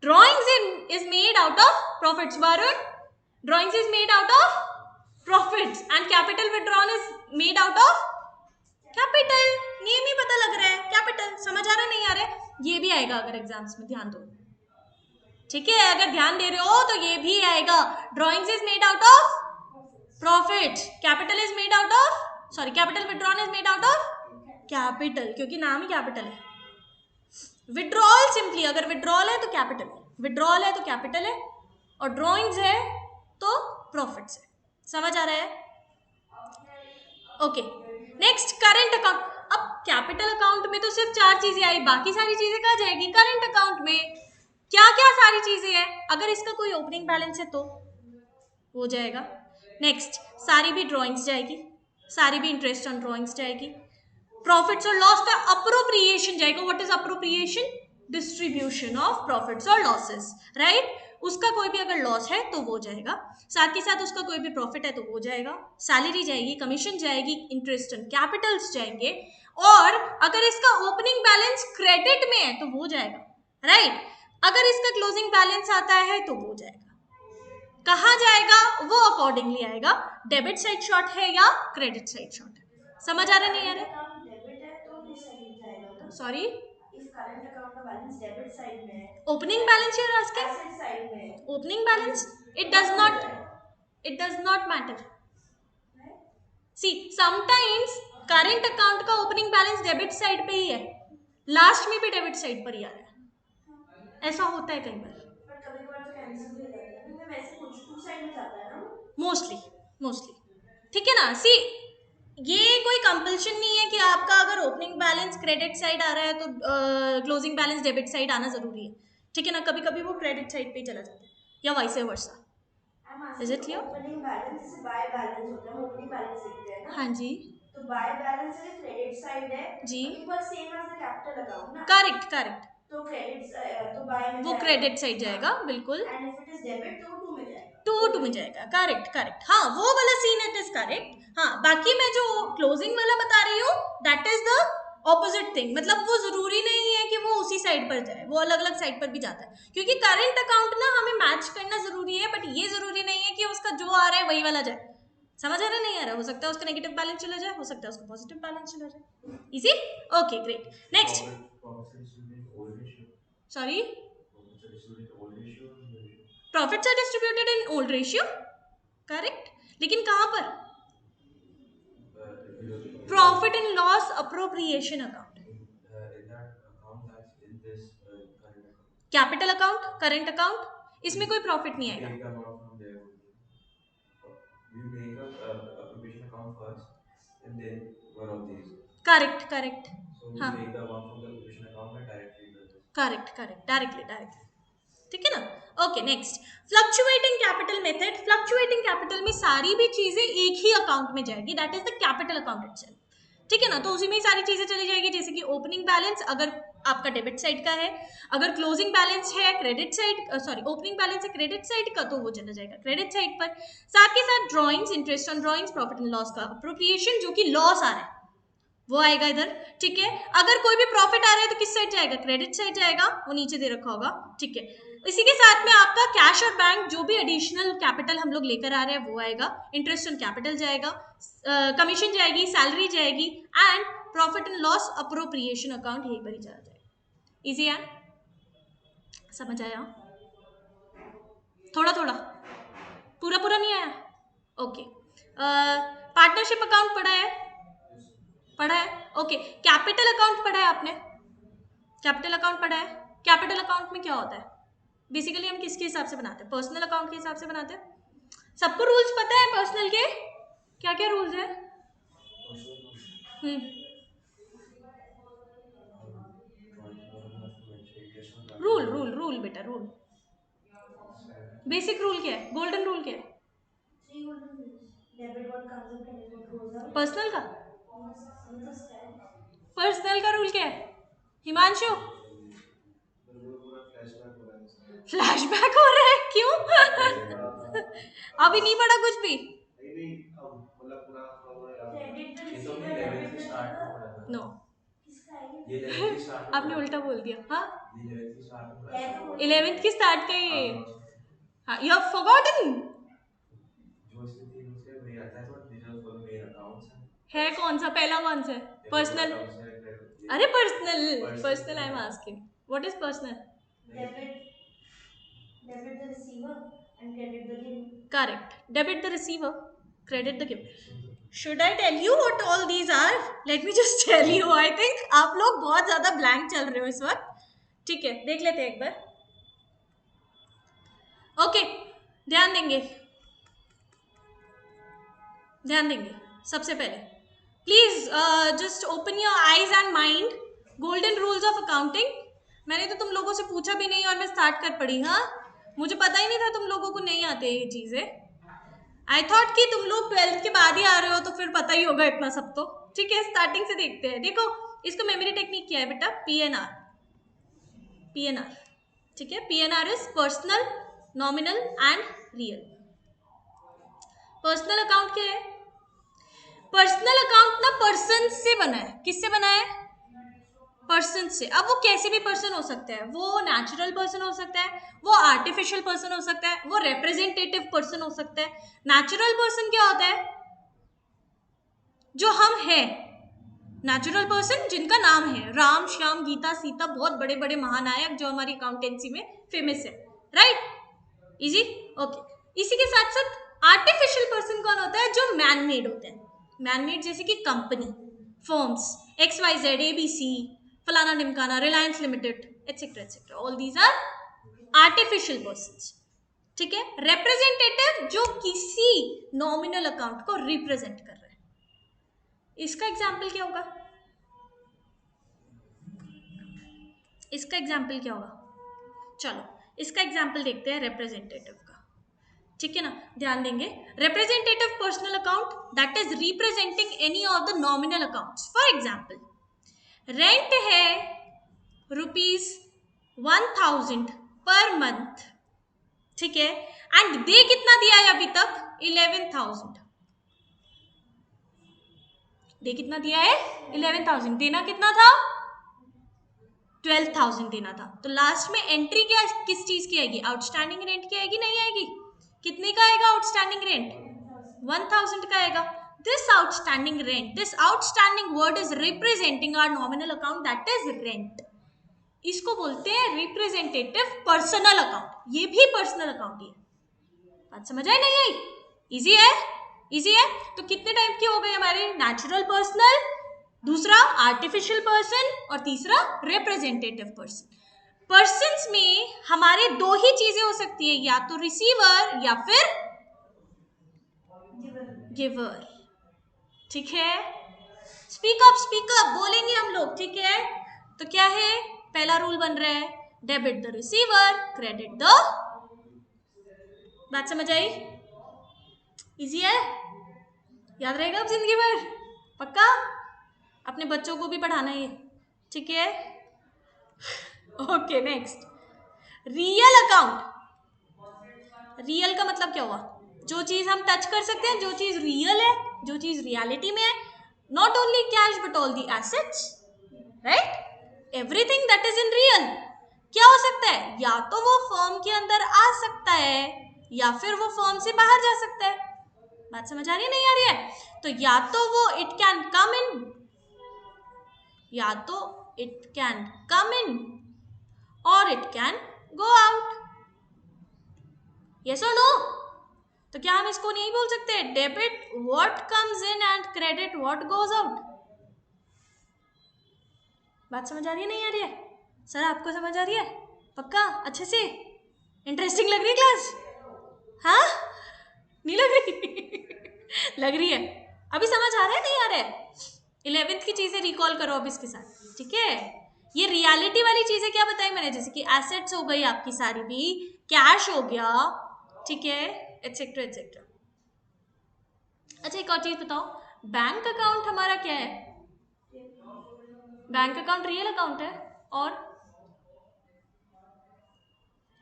S1: Drawings is made out of profits. Varun, drawings is made out of profits and capital withdrawn is made out of capital. Name ही पता लग रहा है, कैपिटल। समझ आ रहा है, नहीं आ रहा है, ये भी आएगा अगर एग्जाम्स में, ध्यान दो। ठीक है, अगर ध्यान दे रहे हो तो ये भी आएगा। Drawings is made out of profit, capital is made out of, sorry, capital withdrawn is made out of capital, क्योंकि नाम ही कैपिटल है। विड्रॉल सिंपली, अगर विड्रॉल है तो कैपिटल, विड्रॉल है तो कैपिटल है, और ड्रॉइंग्स है तो प्रॉफिट्स है। समझ आ रहा है, ओके। Next, current account. अब कैपिटल अकाउंट में तो सिर्फ 4 चीजें आई, बाकी सारी चीजें कहाँ जाएगी, करंट अकाउंट में। क्या क्या सारी चीजें हैं, अगर इसका कोई ओपनिंग बैलेंस है तो हो जाएगा। नेक्स्ट, सारी भी ड्रॉइंग्स जाएगी, सारी भी इंटरेस्ट ऑन ड्रॉइंग्स जाएगी। प्रॉफिट्स और लॉस का अप्रोप्रिएशन जाएगा। What is appropriation, distribution of profits और लॉसेस, राइट। उसका कोई भी अगर लॉस है तो वो जाएगा, साथ के साथ उसका कोई भी प्रॉफिट है तो वो जाएगा। सैलरी जाएगी, कमीशन जाएगी, इंटरेस्ट ऑन कैपिटल्स जाएंगे, और अगर इसका ओपनिंग बैलेंस क्रेडिट में है तो वो जाएगा, राइट। अगर इसका क्लोजिंग बैलेंस आता है तो वो जाएगा। कहाँ जाएगा, वो अकॉर्डिंगली आएगा, डेबिट साइड शॉर्ट है या क्रेडिट साइड शॉर्ट है। समझ आ रहा, नहीं आ रहा,
S2: डेबिट है तो किस साइड जाएगा ना,
S1: सॉरी,
S2: इफ करंट अकाउंट का बैलेंस डेबिट साइड में है,
S1: opening balance you're asking,
S2: asset side में है,
S1: opening balance, it does not matter. See, sometimes current account का ओपनिंग बैलेंस डेबिट साइड पे ही है, लास्ट में भी डेबिट साइड पर ही आ रहा है, ऐसा होता है कई बार,
S2: पर कभी कभार तो कैंसिल भी हो जाता है। मैं वैसे पूछ, टू साइड में जाता है ना
S1: मोस्टली। ठीक है ना, सी, ये कोई कंपल्शन नहीं है कि आपका अगर ओपनिंग बैलेंस क्रेडिट साइड आ रहा है तो क्लोजिंग बैलेंस डेबिट साइड आना जरूरी है। ठीक है ना, कभी कभी वो क्रेडिट साइड पे ही चला जाता है, या vice versa. Is it clear,
S2: opening balance जैसे बाय बैलेंस होता है, हम ओपनिंग बैलेंस लिखते हैं ना,
S1: हाँ जी
S2: तो बाय बैलेंस अगर क्रेडिट साइड है
S1: जी,
S2: तो equal same as the capital account ना,
S1: करेक्ट करेक्ट,
S2: तो क्रेडिट तो बाय में
S1: वो क्रेडिट साइड जाएगा, बिल्कुल,
S2: and if it is debit तो 2 में जाएगा,
S1: 2 में जाएगा, करेक्ट करेक्ट, हाँ वो वाला सीन इट इज करेक्ट। हाँ, बाकी मैं जो क्लोजिंग वाला बता रही हूँ that is the opposite thing, मतलब वो जरूरी नहीं है कि वो उसी साइड पर जाए, वो अलग अलग साइड पर भी जाता है, क्योंकि करंट अकाउंट ना हमें मैच करना जरूरी है, बट ये जरूरी नहीं है कि उसका जो आ रहा है वही वाला जाए। समझ आ रहा, नहीं आ रहा, हो सकता है उसका नेगेटिव बैलेंस चला जाए, हो सकता है उसका पॉजिटिव बैलेंस चला जाए। Easy, okay great. Next, sorry, profits are distributed in old ratio, correct, लेकिन कहां पर, profit and loss appropriation account, capital account, current account, इसमें कोई प्रॉफिट नहीं आएगा। करेक्ट करेक्ट, हाँ करेक्ट करेक्ट, डायरेक्टली डायरेक्टली, ठीक है ना, okay. Next, fluctuating capital method. Fluctuating capital में सारी भी चीजें एक ही अकाउंट में जाएगी, that is the capital account itself, ठीक है ना, तो उसी में ही सारी चीजें चली जाएगी, जैसे कि ओपनिंग बैलेंस अगर आपका डेबिट साइड का है, अगर क्लोजिंग बैलेंस है credit side, sorry opening balance है क्रेडिट साइड का, तो वो चला जाएगा क्रेडिट साइड पर। साथ के साथ drawings, interest on drawings, profit and loss का अप्रोप्रिएशन, जो कि लॉस आ रहा है वो आएगा इधर, ठीक है। अगर कोई भी प्रॉफिट आ रहा है तो किस साइड जाएगा, क्रेडिट साइड जाएगा, वो नीचे दे रखा होगा, ठीक है। इसी के साथ में आपका कैश और बैंक, जो भी एडिशनल कैपिटल हम लोग लेकर आ रहे हैं वो आएगा, इंटरेस्ट ऑन कैपिटल जाएगा, कमीशन जाएगी, सैलरी जाएगी, and profit and loss appropriation account यही पर ही चला जाएगा। इजी है, समझ आया, थोड़ा थोड़ा, पूरा पूरा नहीं आया, ओके, पार्टनरशिप अकाउंट पढ़ा है? पढ़ा है, ओके। कैपिटल अकाउंट पढ़ा है आपने? कैपिटल अकाउंट पढ़ा है? कैपिटल अकाउंट में क्या होता है? बेसिकली हम किसके हिसाब से बनाते हैं? पर्सनल अकाउंट के हिसाब से बनाते हैं। सबको रूल्स पता है पर्सनल के? क्या क्या रूल्स है? रूल रूल रूल बेटा, रूल। बेसिक रूल क्या है? गोल्डन रूल क्या है?
S2: 3 golden rules. Debit what comes in, credit what goes out.
S1: Personal का?
S2: Yes, ये तो stands.
S1: पर्सनल का रूल क्या है हिमांशु? फ्लैशबैक हो रहा है क्यों? अभी नहीं पढ़ा कुछ भी?
S2: Credit the
S3: ये तो
S2: receiver,
S3: हमने 11th
S2: debit
S3: के
S2: the
S3: स्टार्ट में
S2: giver.
S3: पढ़ा था।
S1: नो,
S2: किसका है ये?
S3: ये 11th के स्टार्ट में
S1: आपने
S3: पढ़ा
S1: उल्टा
S3: था।
S1: बोल दिया। हाँ,
S3: ये 11th के स्टार्ट में पढ़ा
S2: है
S3: था।
S2: तो बोलो।
S1: 11th की स्टार्ट का ये।
S3: हाँ,
S1: हाँ, यू हैव फॉरगॉटन।
S3: जो इसमें 3 उसके वही आता है, तो these are for the main accounts
S1: है कौन सा? पहला कौन सा है?
S3: and
S1: personal.
S3: comes in credit.
S1: अरे personal,
S3: Personal
S1: personal I am
S3: है।
S1: Asking what is personal?
S2: Debit the receiver and credit the giver.
S1: Correct, debit the receiver, credit the giver. Should I tell you what all these are? Let me just tell you. I think आप लोग बहुत ज्यादा blank चल रहे हो इस वक्त। ठीक है, देख लेते हैं एक बार। ओके, ध्यान देंगे, ध्यान देंगे। सबसे पहले please just open your eyes and mind. Golden rules of accounting. मैंने तो तुम लोगों से पूछा भी नहीं और मैं स्टार्ट कर पड़ी। हाँ, मुझे पता ही नहीं था तुम लोगों को नहीं आते ये चीजें। आई थॉट कि तुम लोग 12th के बाद ही आ रहे हो तो फिर पता ही होगा इतना सब तो। ठीक है, स्टार्टिंग से देखते हैं। देखो, इसको मेमोरी टेक्निक क्या है बेटा? PNR, PNR. ठीक है, PNR is personal, nominal and real. Personal account क्या है? पर्सनल अकाउंट ना पर्सन से बना है। किससे बना है? पर्सन से। अब वो कैसे भी पर्सन हो सकता है। वो नेचुरल पर्सन हो सकता है, वो आर्टिफिशियल पर्सन हो सकता है, वो रिप्रेजेंटेटिव पर्सन हो सकता है। नेचुरल पर्सन क्या होता है? जो हम हैं, नेचुरल पर्सन जिनका नाम है राम, श्याम, गीता, सीता, बहुत बड़े बड़े महानायक जो हमारी अकाउंटेंसी में फेमस है। Right, easy, okay. इसी के साथ साथ आर्टिफिशियल पर्सन कौन होता है? जो मैन मेड होते हैं। मैन मेड जैसे कि कंपनी, फर्म्स, XYZ, ABC, फलाना ढिमकाना, Reliance limited, etcetera etcetera. All these are artificial persons. ठीक है, रिप्रेजेंटेटिव जो किसी नॉमिनल अकाउंट को रिप्रेजेंट कर रहे हैं। इसका एग्जाम्पल क्या होगा? इसका एग्जाम्पल क्या होगा? चलो, इसका एग्जाम्पल देखते हैं रिप्रेजेंटेटिव का। ठीक है ना, ध्यान देंगे। Representative personal account that is representing any of the nominal accounts. For example, rent है ₹1000 पर मंथ। ठीक है, एंड दे कितना दिया है अभी तक? 11,000। दे कितना दिया है? 11,000। देना कितना था? 12,000 देना था। तो लास्ट में एंट्री क्या, किस चीज की आएगी? आउटस्टैंडिंग रेंट की आएगी? नहीं आएगी? कितने का आएगा आउटस्टैंडिंग रेंट? 1,000 का आएगा। This outstanding rent, this outstanding word is representing our nominal account that is rent. इसको बोलते हैं रिप्रेजेंटेटिव पर्सनल अकाउंट। ये भी पर्सनल अकाउंट ही है। बात समझ आई नहीं आई? इजी है, इजी है। तो कितने टाइप के हो गए हमारे? नेचुरल पर्सनल, दूसरा आर्टिफिशियल पर्सन और तीसरा रिप्रेजेंटेटिव पर्सन। पर्सन्स में हमारे दो ही चीजें हो सकती है, या तो रिसीवर या फिर गिवर। ठीक है, स्पीक अप बोलेंगे हम लोग। ठीक है, तो क्या है? पहला रूल बन रहा है debit the receiver, credit the. बात समझ आई? इजी है, याद रहेगा अब जिंदगी भर, पक्का? अपने बच्चों को भी पढ़ाना है। ठीक है, okay. Next, real account. Real का मतलब क्या हुआ? जो चीज हम टच कर सकते हैं, जो चीज रियल है, जो चीज रियलिटी में है। Not only cash but all the assets, right? Everything that is in real. क्या हो सकता है? या तो वो फर्म के अंदर आ सकता है या फिर वो फर्म से बाहर जा सकता है। बात समझ आ रही है नहीं आ रही है? तो या तो वो इट कैन कम इन, या तो इट कैन कम इन और it can go out. Yes और नो? तो क्या हम इसको नहीं बोल सकते debit what comes in and credit what goes out? बात समझ आ रही है नहीं आ रही है? सर आपको समझ आ रही है पक्का अच्छे से? इंटरेस्टिंग लग रही है क्लास? हाँ नहीं लग रही? लग रही है। अभी समझ आ रहा है नहीं आ रहा है? 11th की चीजें रिकॉल करो अब इसके साथ, ठीक है? ये रियलिटी वाली चीजें क्या बताई मैंने, जैसे कि एसेट्स हो गई आपकी सारी भी, कैश हो गया, ठीक है, एटसेट्रा एटसेट्रा। अच्छा एक और चीज बताओ, बैंक अकाउंट हमारा क्या है? बैंक अकाउंट रियल अकाउंट है और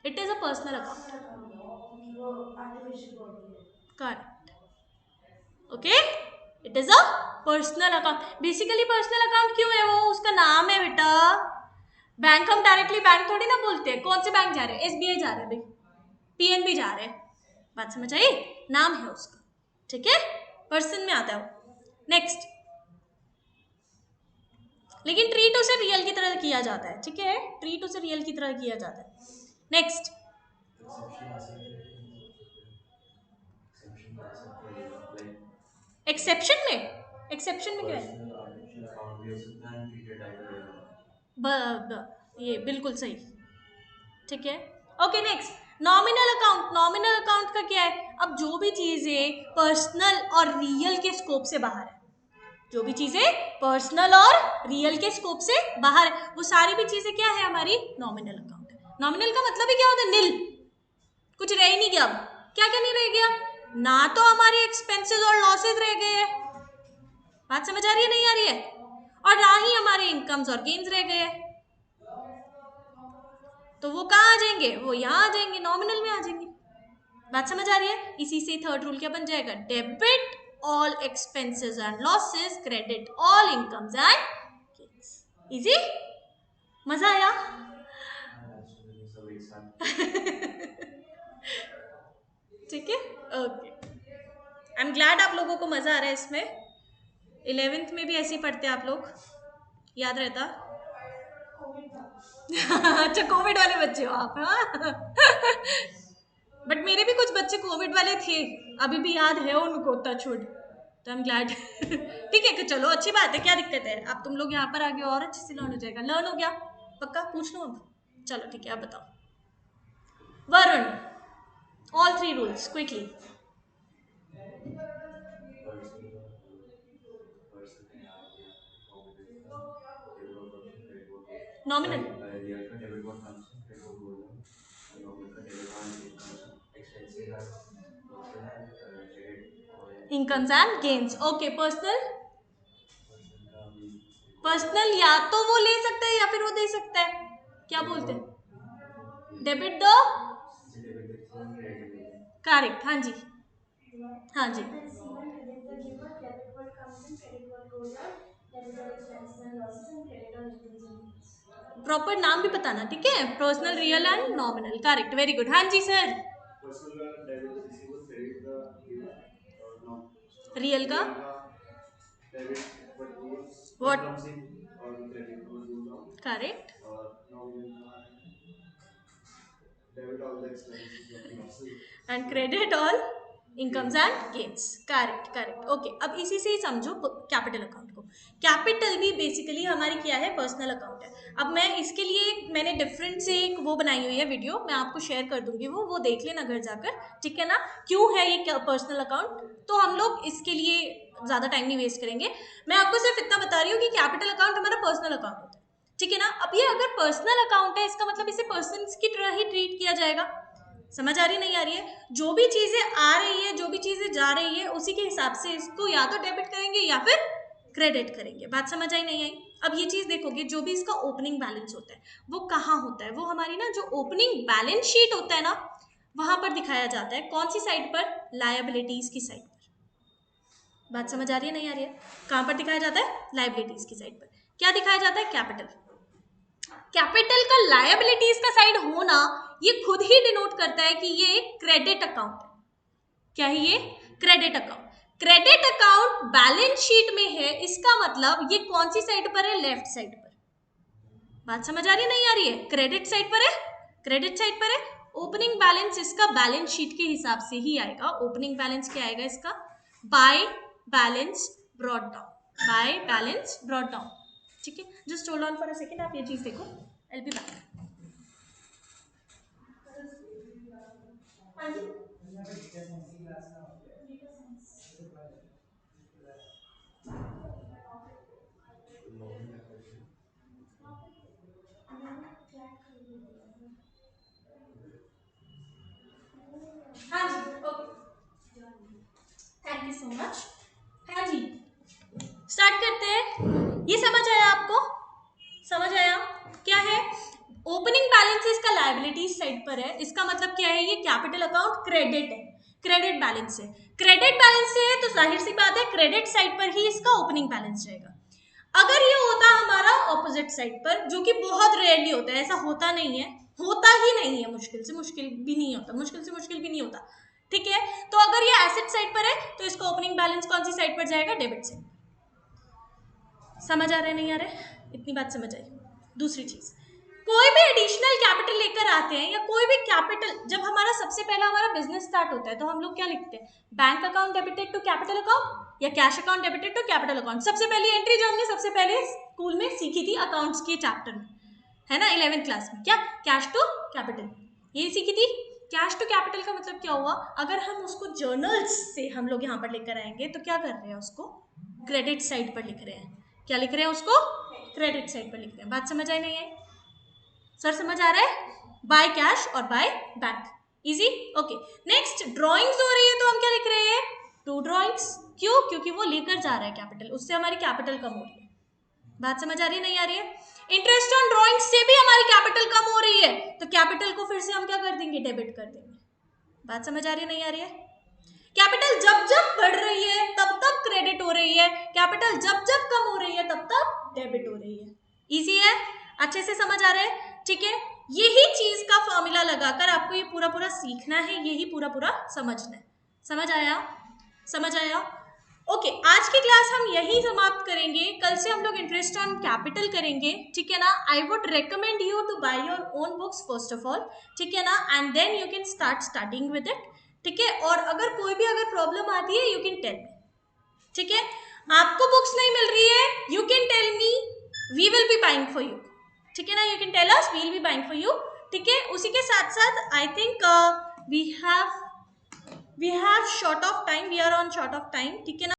S1: it is a personal account.
S2: वो आर्टिफिशियल बॉडी है।
S1: Correct, okay, it is a personal account. Basically personal account क्यों है? वो उसका नाम है बेटा। बैंक हम डायरेक्टली बैंक थोड़ी ना बोलते हैं। कौन से बैंक जा रहे हैं? एसबीआई जा रहे हैं भाई, पीएनबी जा रहे हैं। बात समझ आई? नाम है उसका, ठीक है, पर्सन में आता है वो। नेक्स्ट, लेकिन ट्रीट उसे रियल की तरह किया जाता है, ठीक है, ट्रीट उसे रियल की तरह किया जाता है। नेक्स्ट, एक्सेप्शन में, एक्सेप्शन में क्या है?
S3: आर्टिफिशियल अकाउंट भी हो सकता है, treated like a real account.
S1: ये बिल्कुल सही, ठीक है। Okay next, nominal account. Nominal account का क्या है? अब जो भी चीजें पर्सनल और रियल के स्कोप से बाहर है, जो भी चीजें पर्सनल और रियल के स्कोप से बाहर है, वो सारी भी चीजें क्या है हमारी? नॉमिनल अकाउंट है। नॉमिनल का मतलब ही क्या होता है? निल, कुछ रह ही नहीं गया। अब क्या क्या नहीं रह गया? ना तो हमारे एक्सपेंसेस और लॉसेज रह गए हैं, बात समझ आ रही है नहीं आ रही है? और ना ही हमारे इनकम्स और गेन्स रह गए हैं। तो वो कहाँ आ जाएंगे? वो यहाँ आ जाएंगे, नॉमिनल में आ जाएंगे। बात समझ आ रही है? इसी से थर्ड रूल क्या बन जाएगा? Debit all expenses and losses, credit all incomes and gains. Easy? मजा आया? ठीक है, ओके, आई एम ग्लैड आप लोगों को मजा आ रहा है इसमें। 11th में भी ऐसे ही पढ़ते आप लोग, याद रहता? अच्छा कोविड वाले बच्चे हो आप, हाँ? बट मेरे भी कुछ बच्चे कोविड वाले थे, अभी भी याद है उनको, टचवुड, तो आई एम ग्लैड। ठीक है, चलो अच्छी बात है, क्या दिक्कत है? अब तुम लोग यहाँ पर आगे और अच्छे से लर्न हो जाएगा। लर्न हो गया पक्का? पूछ लो अब, चलो ठीक है, अब बताओ Varun, all 3 rules quickly. Nominal,
S3: real का debit what comes in, credit what goes out, nominal का debit all incomes, expenses are losses and credit all
S1: incomes and gains. Okay, personal,
S3: person का भी
S1: पर्सनल या तो वो ले सकता है या फिर वो दे सकता है, क्या बोलते हैं? डेबिट दो,
S3: debit the credit the,
S1: correct, हाँ जी, हाँ जी,
S2: Receive and credit the giver, debit what comes in, credit what goes out, debit all expenses and losses, and credit all incomes and gains.
S1: Proper नाम भी बताना, ठीक है, personal, real and nominal, correct, very good. हाँ जी sir,
S3: personal का debit the receiver, credit the giver, और
S1: real का
S3: रियल का debit what
S1: what,
S3: comes in और credit what goes out,
S1: correct,
S3: और नॉमिनल का डेबिट ऑल द एक्सपेंसेस और losses
S1: and credit all incomes and gains, correct correct, okay. अब इसी से ही समझो कैपिटल अकाउंट को। कैपिटल भी बेसिकली हमारी क्या है? पर्सनल अकाउंट है। अब मैं इसके लिए मैंने डिफरेंट से एक वो बनाई हुई है वीडियो, मैं आपको शेयर कर दूंगी, वो देख लेना घर जाकर, ठीक है ना? क्यों है ये पर्सनल अकाउंट, तो हम लोग इसके लिए ज़्यादा टाइम नहीं वेस्ट करेंगे। मैं आपको सिर्फ इतना बता रही हूँ कि कैपिटल अकाउंट हमारा पर्सनल अकाउंट होता है, ठीक है ना? अब ये अगर पर्सनल अकाउंट है, इसका मतलब इसे पर्सन की तरह ही ट्रीट किया जाएगा। समझ आ रही नहीं आ रही है? जो भी चीजें आ रही है, जो भी चीजें जा रही है, उसी के हिसाब से इसको या तो डेबिट करेंगे या फिर क्रेडिट करेंगे। बात समझ आई नहीं आई? अब ये चीज देखोगे, जो भी इसका ओपनिंग बैलेंस होता है वो कहाँ होता है? वो हमारी ना जो ओपनिंग बैलेंस शीट होता है ना, वहां पर दिखाया जाता है। कौन सी साइड पर? लायबिलिटीज की साइड पर। बात समझ आ रही है नहीं आ रही है? कहां पर दिखाया जाता है? लायबिलिटीज की साइड पर। क्या दिखाया जाता है? कैपिटल। कैपिटल का लायबिलिटीज का साइड होना ये खुद ही डिनोट करता है कि ये एक क्रेडिट अकाउंट है। क्या है ये? Credit account. Credit account balance sheet में है, इसका मतलब ये कौन सी साइड पर है? लेफ्ट साइड पर। बात समझ आ रही है नहीं आ रही है? क्रेडिट साइड पर है, क्रेडिट साइड पर है। ओपनिंग बैलेंस इसका बैलेंस शीट के हिसाब से ही आएगा. ओपनिंग बैलेंस क्या आएगा इसका? By balance brought down. By balance brought down. ठीक है, just hold on for a second. आप ये चीज देखो. I will be back. हाँ जी. हाँ जी, okay. Thank you so much. हाँ जी, स्टार्ट करते हैं. ये समझ आया आपको? समझ आया क्या है? ओपनिंग बैलेंस इसका लायबिलिटीज साइड पर है. इसका मतलब क्या है? ये कैपिटल अकाउंट क्रेडिट है, क्रेडिट बैलेंस है. क्रेडिट बैलेंस से है तो जाहिर सी बात है क्रेडिट साइड पर ही इसका ओपनिंग बैलेंस जाएगा. अगर ये होता हमारा ऑपोजिट साइड पर, जो कि बहुत रेयरली होता है, ऐसा होता नहीं है, होता ही नहीं है, मुश्किल से मुश्किल भी नहीं होता, मुश्किल से मुश्किल भी नहीं होता. ठीक है, तो अगर ये एसेट साइड पर है तो इसका ओपनिंग बैलेंस कौन सी साइड पर जाएगा? Debit side. समझ आ रहा है नहीं आ रहा है? इतनी बात समझ आई. दूसरी चीज, कोई भी एडिशनल कैपिटल लेकर आते हैं या कोई भी कैपिटल, जब हमारा सबसे पहला हमारा बिजनेस स्टार्ट होता है तो हम लोग क्या लिखते हैं? Bank account debited to capital account या cash account debited to capital account. सबसे पहली एंट्री जो हमने सबसे पहले स्कूल में सीखी थी अकाउंट्स के चैप्टर में, है ना, 11th क्लास में, क्या? कैश टू कैपिटल, ये सीखी थी. कैश टू कैपिटल का मतलब क्या हुआ? अगर हम उसको जर्नल्स से हम लोग यहाँ पर लेकर आएंगे तो क्या कर रहे हैं? उसको क्रेडिट साइड पर लिख रहे हैं. क्या लिख रहे हैं? उसको क्रेडिट साइड पर लिख रहे हैं. बात समझ आई नहीं आई? सर समझ आ रहा है? बाय कैश और by bank. Easy. Okay, next drawings हो रही है तो हम क्या लिख रहे हैं? To drawings. क्यों? क्योंकि वो लेकर जा रहा है कैपिटल, उससे हमारी कैपिटल कम हो रही है. बात समझ आ रही है नहीं आ रही है? इंटरेस्ट ऑन ड्रॉइंग से भी हमारी कैपिटल कम हो रही है तो कैपिटल को फिर से हम क्या कर देंगे? डेबिट कर देंगे. बात समझ आ रही है नहीं आ रही है? कैपिटल जब जब बढ़ रही है तब तब क्रेडिट हो रही है, कैपिटल जब जब कम हो रही है तब तब डेबिट हो रही है. इजी है? अच्छे से समझ आ रहा है? ठीक है, यही चीज का फॉर्मूला लगाकर आपको ये पूरा पूरा सीखना है, यही पूरा पूरा समझना है. समझ आया? समझ आया? ओके, आज की क्लास हम यही समाप्त करेंगे. कल से हम लोग इंटरेस्ट ऑन कैपिटल करेंगे. ठीक है ना? I would recommend you to buy your own books first of all. ठीक है ना? And then you can start starting with it. ठीक है, और अगर कोई भी अगर प्रॉब्लम आती है यू कैन टेल मी. ठीक है, आपको बुक्स नहीं मिल रही है, you can tell me, we will be buying for you. ठीक है ना? You can tell us, we will be buying for you. ठीक है, उसी के साथ साथ I think we have short of time, we are on short of time. ठीक है ना?